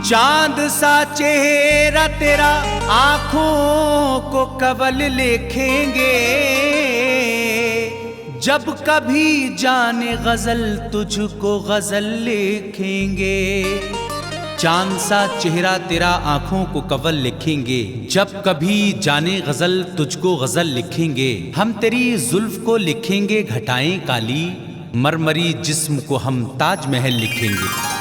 चांद सा चेहरा तेरा आंखों को कवल लिखेंगे, जब कभी जाने गजल तुझको गजल लिखेंगे। चांद सा चेहरा तेरा आंखों को कवल लिखेंगे, जब कभी जाने गजल तुझको गजल लिखेंगे। हम तेरी जुल्फ को लिखेंगे घटाएं काली, मरमरी जिस्म को हम ताजमहल लिखेंगे।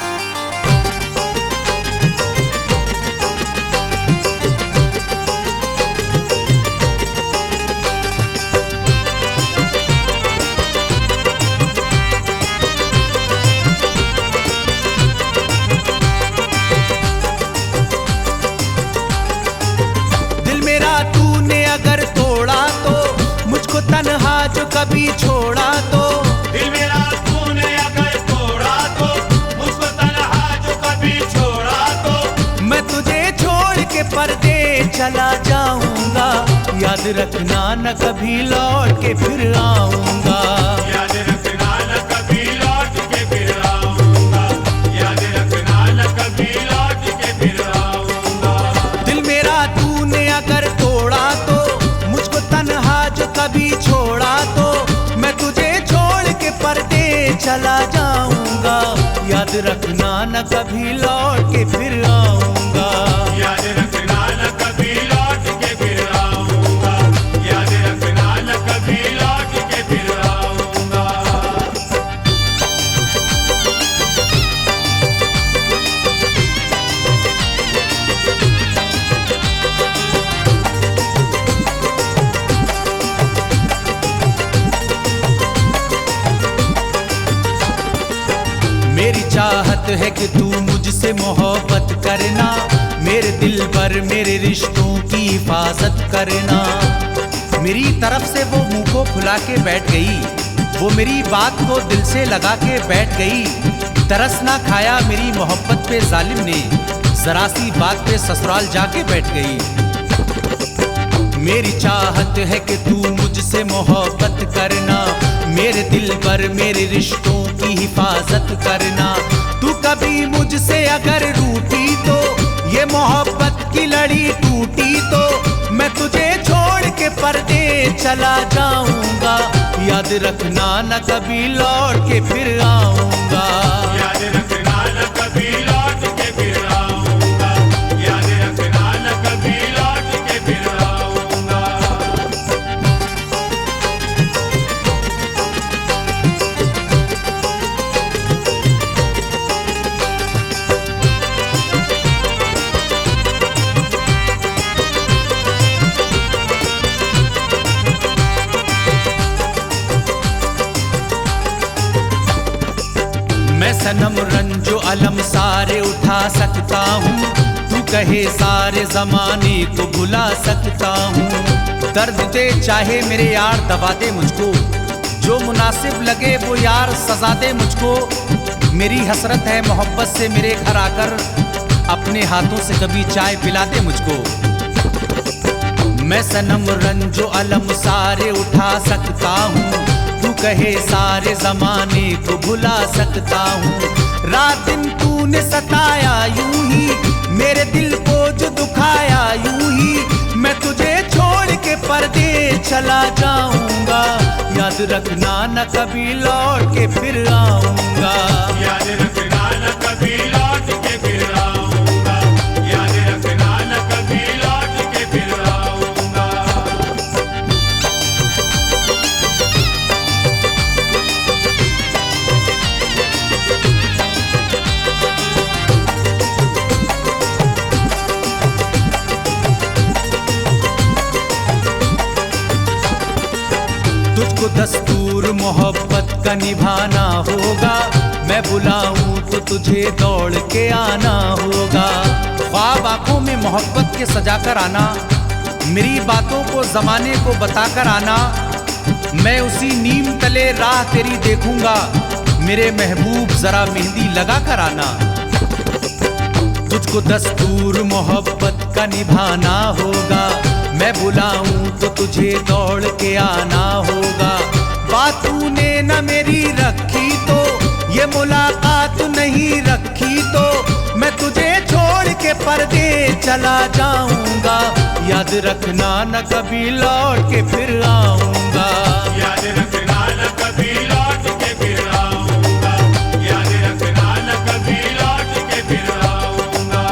तन्हा जो कभी छोड़ा तो दिल मेरा तूने अगर तोड़ा तो, मुझको तन्हा जो कभी छोड़ा तो, मैं तुझे छोड़ के पर्दे चला जाऊंगा। याद रखना न कभी लौट के फिर आऊंगा। याद रखना न कभी लौट के फिर आऊंगा। याद रखना न कभी लौट के फिर आऊंगा। दिल मेरा तूने अगर तोड़ा तो, मुझको तन्हा जो कभी छोड़ा तो, मैं तुझे छोड़ के पर्दे चला जाऊंगा। याद रखना न कभी लौट के फिर आऊंगा। याद रखना न कभी लौट के फिर आऊंगा। याद रखना न कभी लौट के फिर आऊंगा। मेरी चाहत है कि तू मुझसे मोहब्बत करना, मेरे दिल पर मेरे रिश्तों की हिफाजत करना। मेरी तरफ से वो मुंह को फुला के बैठ गई, वो मेरी बात को दिल से लगा के बैठ गई। तरस ना खाया मेरी मोहब्बत पे जालिम ने, जरा सी बात पे ससुराल जाके बैठ गई। मेरी चाहत है कि तू मुझसे मोहब्बत करना, मेरे दिल पर मेरे रिश्तों की हिफाजत करना। तू कभी मुझसे अगर रूठी तो, ये मोहब्बत की लड़ी टूटी तो, मैं तुझे छोड़ के पर्दे चला जाऊंगा। याद रखना न कभी लौट के फिर आऊंगा। याद रखना न कभी लौट के फिर आऊंगा। याद रखना न कभी लौट के फिर आऊंगा। मैं सनम रंजो अलम सारे उठा सकता हूँ, तू कहे सारे जमाने को भुला सकता हूँ। दर्द दे चाहे मेरे यार दबा दे मुझको, जो मुनासिब लगे वो यार सजा दे मुझको। मेरी हसरत है मोहब्बत से मेरे घर आकर, अपने हाथों से कभी चाय पिला दे मुझको। मैं सनम रंजो अलम सारे उठा सकता हूँ, तू कहे सारे जमाने को भुला सकता हूँ। रात दिन तूने सताया यूं ही, मेरे दिल को जो दुखाया यूं ही, मैं तुझे छोड़ के पर्दे चला जाऊंगा। याद रखना न कभी लौट के फिर आऊंगा। याद रखना न कभी लौट के फिर आऊंगा। याद रखना न कभी लौट के फिर आऊंगा। तुझको दस्तूर मोहब्बत का निभाना होगा, मैं बुलाऊं तो तुझे दौड़ के आना होगा। ख्वाब आंखों में मोहब्बत के सजा कर आना, मेरी बातों को जमाने को बताकर आना। मैं उसी नीम तले राह तेरी देखूंगा, मेरे महबूब जरा मेहंदी लगा कर आना। तुझको दस्तूर मोहब्बत का निभाना होगा, मैं बुलाऊं तो तुझे दौड़ के आना होगा। बात तूने न मेरी रखी तो, ये मुलाकात नहीं रखी तो, मैं तुझे छोड़ के पर्दे चला जाऊंगा, याद रखना न कभी लौट के फिर आऊंगा। याद रखना न कभी लौट के फिर आऊंगा, याद रखना न कभी लौट के फिर आऊंगा।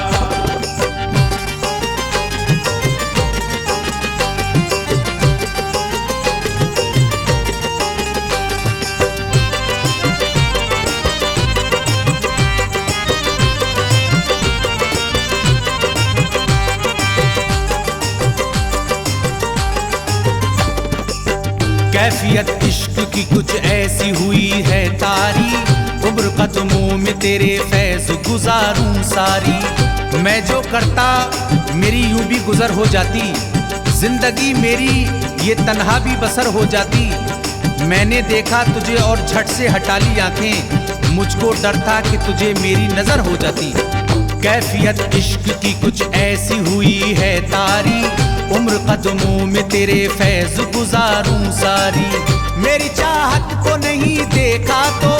कैफियत इश्क की कुछ ऐसी हुई है तारी, उम्र कदमों में तेरे फैज गुजारूं सारी। मैं जो करता मेरी यूं भी गुजर हो जाती, जिंदगी मेरी ये तन्हा भी बसर हो जाती। मैंने देखा तुझे और झट से हटा ली आंखें, मुझको डर था कि तुझे मेरी नजर हो जाती। कैफियत इश्क की कुछ ऐसी हुई है तारी, उम्र कदमों में तेरे फैज गुजारूं सारी। मेरी चाहत को नहीं देखा तो,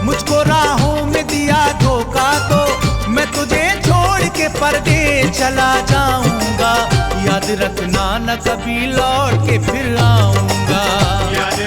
मुझको राहों में दिया धोखा तो, मैं तुझे छोड़ के पर्दे चला जाऊंगा, याद रखना न कभी लौट के फिर आऊंगा। याद